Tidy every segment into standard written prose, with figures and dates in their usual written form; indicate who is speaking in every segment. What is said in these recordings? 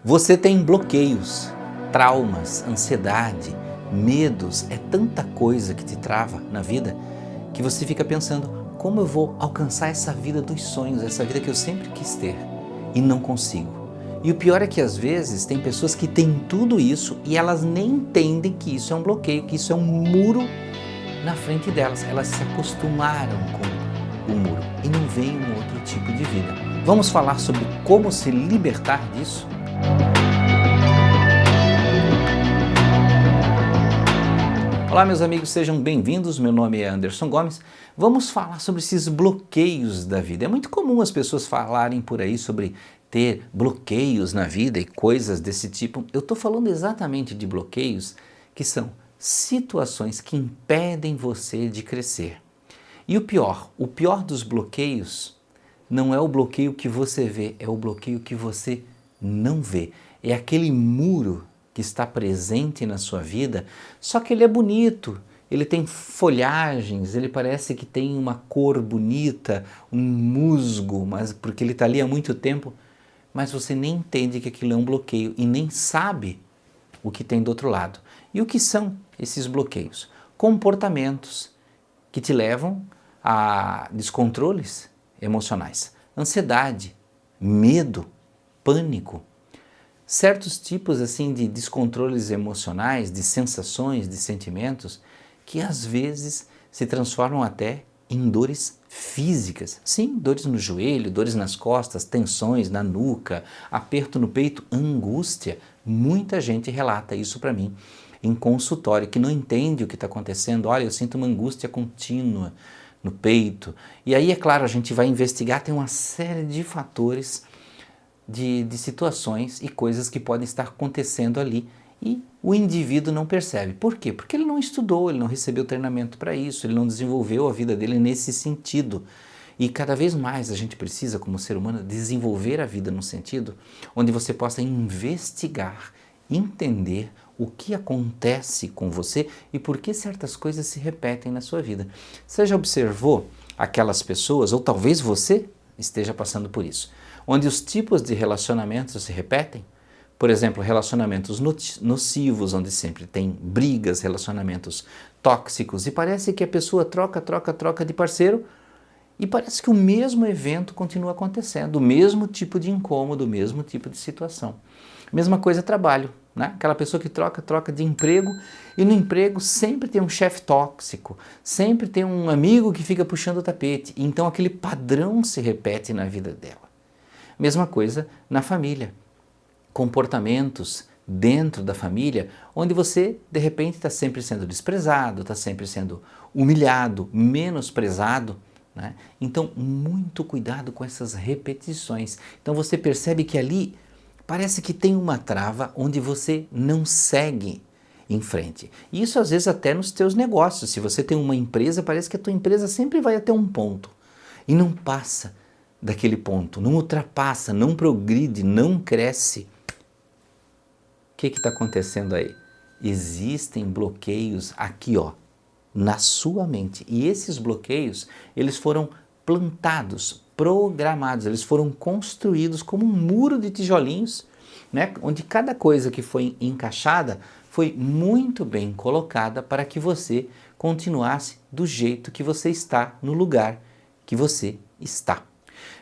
Speaker 1: Você tem bloqueios, traumas, ansiedade, medos, é tanta coisa que te trava na vida que você fica pensando, como eu vou alcançar essa vida dos sonhos, essa vida que eu sempre quis ter e não consigo. E o pior é que às vezes tem pessoas que têm tudo isso e elas nem entendem que isso é um bloqueio, que isso é um muro na frente delas. Elas se acostumaram com o muro e não veem um outro tipo de vida. Vamos falar sobre como se libertar disso? Olá meus amigos, sejam bem-vindos, meu nome é Anderson Gomes. Vamos falar sobre esses bloqueios da vida. É muito comum as pessoas falarem por aí sobre ter bloqueios na vida e coisas desse tipo. Eu estou falando exatamente de bloqueios que são situações que impedem você de crescer. E o pior dos bloqueios não é o bloqueio que você vê, é o bloqueio que você não vê. É aquele muro que está presente na sua vida, só que ele é bonito, ele tem folhagens, ele parece que tem uma cor bonita, um musgo, mas porque ele está ali há muito tempo, mas você nem entende que aquilo é um bloqueio e nem sabe o que tem do outro lado. E o que são esses bloqueios? Comportamentos que te levam a descontroles emocionais, ansiedade, medo, pânico, certos tipos assim de descontroles emocionais, de sensações, de sentimentos, que às vezes se transformam até em dores físicas. Sim, dores no joelho, dores nas costas, tensões na nuca, aperto no peito, angústia. Muita gente relata isso para mim em consultório, que não entende o que está acontecendo. Olha, eu sinto uma angústia contínua no peito. E aí, é claro, a gente vai investigar, tem uma série de fatores, de situações e coisas que podem estar acontecendo ali e o indivíduo não percebe. Por quê? Porque ele não estudou, ele não recebeu treinamento para isso, ele não desenvolveu a vida dele nesse sentido. E cada vez mais a gente precisa, como ser humano, desenvolver a vida num sentido onde você possa investigar, entender o que acontece com você e por que certas coisas se repetem na sua vida. Você já observou aquelas pessoas, ou talvez você esteja passando por isso, onde os tipos de relacionamentos se repetem? Por exemplo, relacionamentos nocivos, onde sempre tem brigas, relacionamentos tóxicos, e parece que a pessoa troca de parceiro, e parece que o mesmo evento continua acontecendo, o mesmo tipo de incômodo, o mesmo tipo de situação. Mesma coisa trabalho, né? Aquela pessoa que troca de emprego, e no emprego sempre tem um chefe tóxico, sempre tem um amigo que fica puxando o tapete, então aquele padrão se repete na vida dela. Mesma coisa na família, comportamentos dentro da família, onde você de repente está sempre sendo desprezado, está sempre sendo humilhado, menosprezado, né? Então muito cuidado com essas repetições. Então você percebe que ali parece que tem uma trava onde você não segue em frente. Isso às vezes até nos teus negócios, se você tem uma empresa, parece que a tua empresa sempre vai até um ponto e não passa daquele ponto, não ultrapassa, não progride, não cresce. O que está acontecendo aí? Existem bloqueios aqui, ó, na sua mente. E esses bloqueios, eles foram plantados, programados, eles foram construídos como um muro de tijolinhos, né, onde cada coisa que foi encaixada foi muito bem colocada para que você continuasse do jeito que você está, no lugar que você está.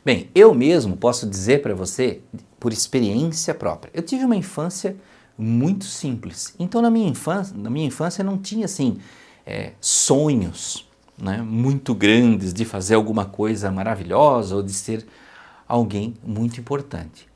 Speaker 1: Bem, eu mesmo posso dizer para você, por experiência própria, eu tive uma infância muito simples. Então na minha infância não tinha assim sonhos, né, muito grandes de fazer alguma coisa maravilhosa ou de ser alguém muito importante.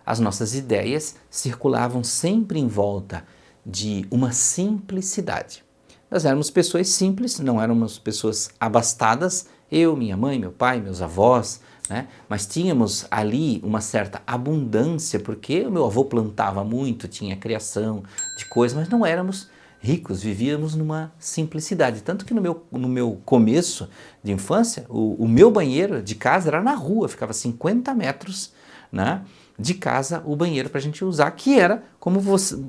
Speaker 1: As nossas ideias circulavam sempre em volta de uma simplicidade. Nós éramos pessoas simples, não éramos pessoas abastadas, eu, minha mãe, meu pai, meus avós, né? Mas tínhamos ali uma certa abundância, porque o meu avô plantava muito, tinha criação de coisas, mas não éramos ricos, vivíamos numa simplicidade. Tanto que no meu começo de infância, o meu banheiro de casa era na rua, ficava 50 metros, né, de casa o banheiro para a gente usar, que era, como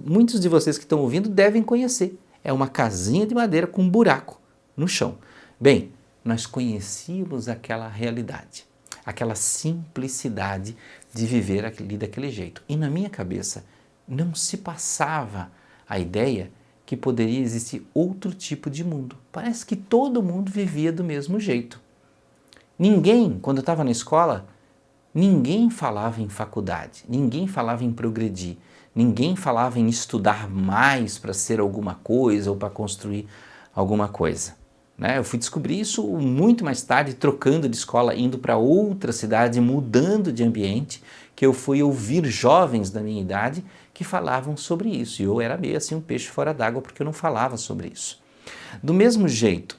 Speaker 1: muitos de vocês que estão ouvindo devem conhecer, é uma casinha de madeira com um buraco no chão. Bem, nós conhecíamos aquela realidade, aquela simplicidade de viver ali daquele jeito. E na minha cabeça não se passava a ideia que poderia existir outro tipo de mundo. Parece que todo mundo vivia do mesmo jeito. Ninguém, quando eu estava na escola, ninguém falava em faculdade, ninguém falava em progredir, ninguém falava em estudar mais para ser alguma coisa ou para construir alguma coisa. Eu fui descobrir isso muito mais tarde, trocando de escola, indo para outra cidade, mudando de ambiente, que eu fui ouvir jovens da minha idade que falavam sobre isso. E eu era meio assim um peixe fora d'água porque eu não falava sobre isso. Do mesmo jeito,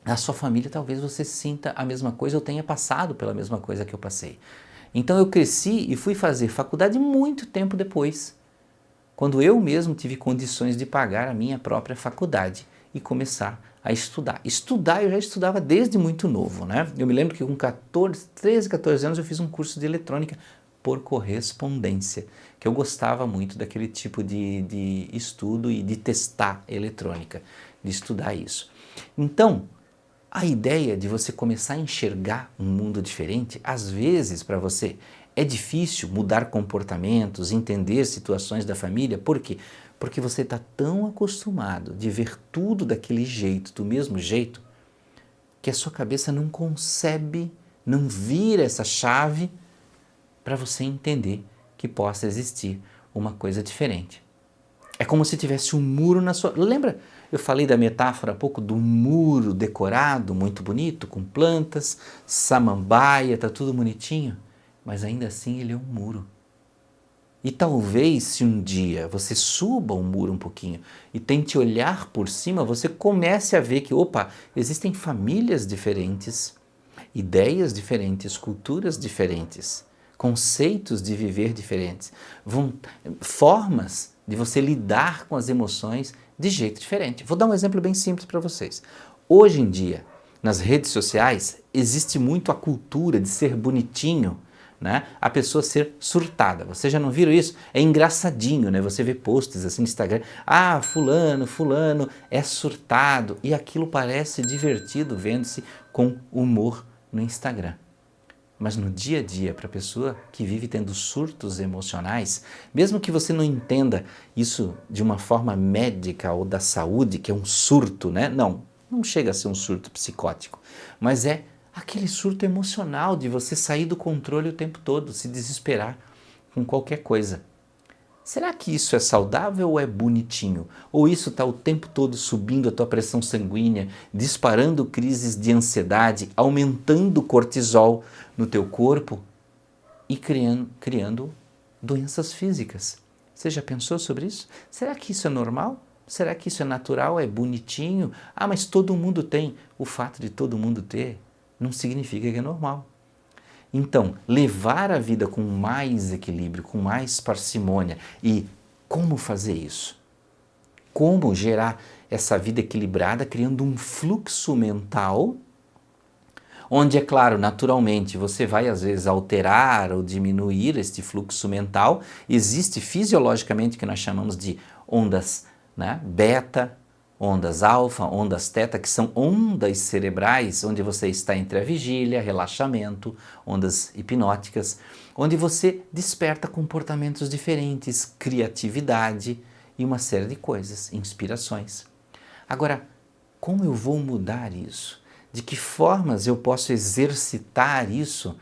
Speaker 1: na sua família talvez você sinta a mesma coisa ou tenha passado pela mesma coisa que eu passei. Então eu cresci e fui fazer faculdade muito tempo depois, quando eu mesmo tive condições de pagar a minha própria faculdade e começar a estudar. Estudar eu já estudava desde muito novo, Eu me lembro que com 13, 14 anos eu fiz um curso de eletrônica por correspondência, que eu gostava muito daquele tipo de estudo e de testar eletrônica, de estudar isso. Então, a ideia de você começar a enxergar um mundo diferente, às vezes para você é difícil mudar comportamentos, entender situações da família, por quê? Porque você está tão acostumado de ver tudo daquele jeito, do mesmo jeito, que a sua cabeça não concebe, não vira essa chave para você entender que possa existir uma coisa diferente. É como se tivesse um muro na sua... Lembra? Eu falei da metáfora há pouco do muro decorado, muito bonito, com plantas, samambaia, tá tudo bonitinho, mas ainda assim ele é um muro. E talvez se um dia você suba o muro um pouquinho e tente olhar por cima, você comece a ver que, existem famílias diferentes, ideias diferentes, culturas diferentes, conceitos de viver diferentes, formas de você lidar com as emoções de jeito diferente. Vou dar um exemplo bem simples para vocês. Hoje em dia, nas redes sociais, existe muito a cultura de ser bonitinho, a pessoa ser surtada. Vocês já não viram isso? É engraçadinho, Você vê posts assim no Instagram, fulano é surtado, e aquilo parece divertido vendo-se com humor no Instagram. Mas no dia a dia, para a pessoa que vive tendo surtos emocionais, mesmo que você não entenda isso de uma forma médica ou da saúde, que é um surto, não chega a ser um surto psicótico, mas é aquele surto emocional de você sair do controle o tempo todo, se desesperar com qualquer coisa. Será que isso é saudável ou é bonitinho? Ou isso está o tempo todo subindo a tua pressão sanguínea, disparando crises de ansiedade, aumentando o cortisol no teu corpo e criando doenças físicas? Você já pensou sobre isso? Será que isso é normal? Será que isso é natural? É bonitinho? Mas todo mundo tem. O fato de todo mundo ter não significa que é normal. Então, levar a vida com mais equilíbrio, com mais parcimônia. E como fazer isso? Como gerar essa vida equilibrada criando um fluxo mental, onde, é claro, naturalmente, você vai às vezes alterar ou diminuir este fluxo mental. Existe fisiologicamente o que nós chamamos de ondas beta, ondas alfa, ondas teta, que são ondas cerebrais, onde você está entre a vigília, relaxamento, ondas hipnóticas, onde você desperta comportamentos diferentes, criatividade e uma série de coisas, inspirações. Agora, como eu vou mudar isso? De que formas eu posso exercitar isso,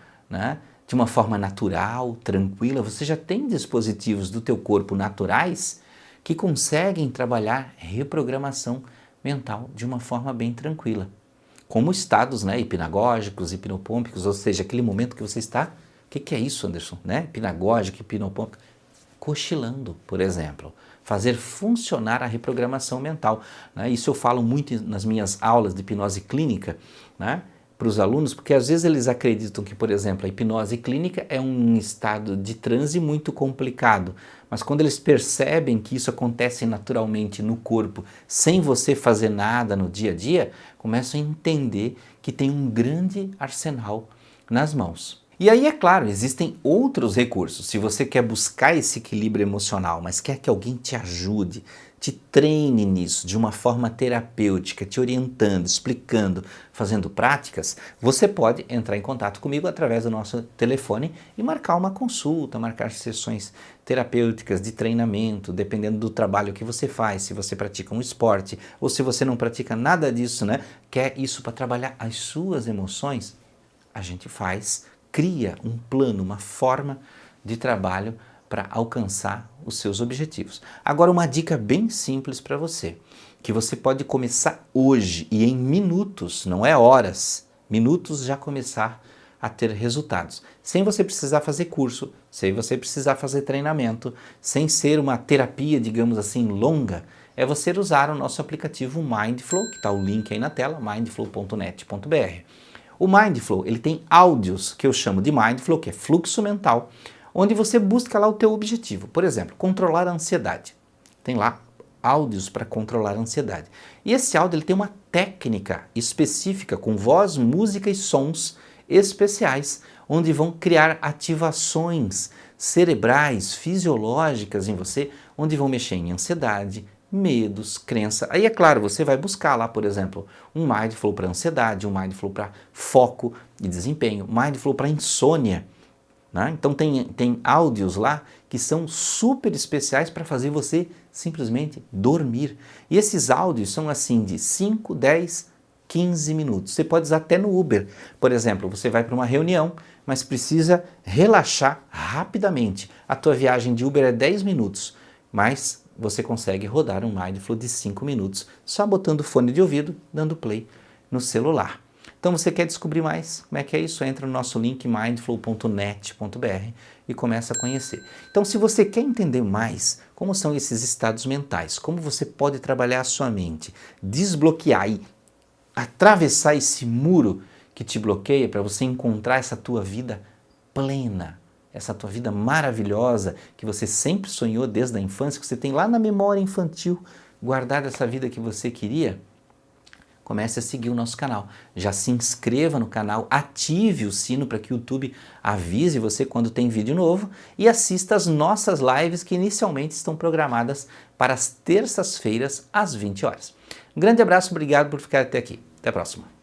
Speaker 1: de uma forma natural, tranquila? Você já tem dispositivos do teu corpo naturais que conseguem trabalhar reprogramação mental de uma forma bem tranquila. Como estados hipnagógicos, hipnopômpicos, ou seja, aquele momento que você está... O que é isso, Anderson? Hipnagógico, hipnopômpico? Cochilando, por exemplo. Fazer funcionar a reprogramação mental. Isso eu falo muito nas minhas aulas de hipnose clínica, para os alunos, porque às vezes eles acreditam que, por exemplo, a hipnose clínica é um estado de transe muito complicado, mas quando eles percebem que isso acontece naturalmente no corpo, sem você fazer nada no dia a dia, começam a entender que tem um grande arsenal nas mãos. E aí, é claro, existem outros recursos. Se você quer buscar esse equilíbrio emocional, mas quer que alguém te ajude, te treine nisso de uma forma terapêutica, te orientando, explicando, fazendo práticas, você pode entrar em contato comigo através do nosso telefone e marcar uma consulta, marcar sessões terapêuticas de treinamento, dependendo do trabalho que você faz, se você pratica um esporte ou se você não pratica nada disso, né? Quer isso para trabalhar as suas emoções? A gente cria um plano, uma forma de trabalho para alcançar os seus objetivos. Agora, uma dica bem simples para você, que você pode começar hoje e em minutos, não é horas, minutos já começar a ter resultados, sem você precisar fazer curso, sem você precisar fazer treinamento, sem ser uma terapia, digamos assim, longa, é você usar o nosso aplicativo Mindflow, que está o link aí na tela, mindflow.net.br. O Mindflow, ele tem áudios que eu chamo de Mindflow, que é fluxo mental, onde você busca lá o teu objetivo. Por exemplo, controlar a ansiedade. Tem lá áudios para controlar a ansiedade. E esse áudio ele tem uma técnica específica com voz, música e sons especiais, onde vão criar ativações cerebrais, fisiológicas em você, onde vão mexer em ansiedade, medos, crença. Aí é claro, você vai buscar lá, por exemplo, um Mindflow para ansiedade, um Mindflow para foco e desempenho, Mindflow para insônia. Né? Então tem áudios lá que são super especiais para fazer você simplesmente dormir. E esses áudios são assim de 5, 10, 15 minutos. Você pode usar até no Uber. Por exemplo, você vai para uma reunião, mas precisa relaxar rapidamente. A tua viagem de Uber é 10 minutos, mas você consegue rodar um Mindflow de 5 minutos, só botando fone de ouvido, dando play no celular. Então você quer descobrir mais? Como é que é isso? Entra no nosso link mindflow.net.br e começa a conhecer. Então se você quer entender mais como são esses estados mentais, como você pode trabalhar a sua mente, desbloquear e atravessar esse muro que te bloqueia para você encontrar essa tua vida plena, essa tua vida maravilhosa que você sempre sonhou desde a infância, que você tem lá na memória infantil guardada essa vida que você queria, comece a seguir o nosso canal. Já se inscreva no canal, ative o sino para que o YouTube avise você quando tem vídeo novo e assista as nossas lives que inicialmente estão programadas para as terças-feiras às 20 horas. Um grande abraço, obrigado por ficar até aqui. Até a próxima.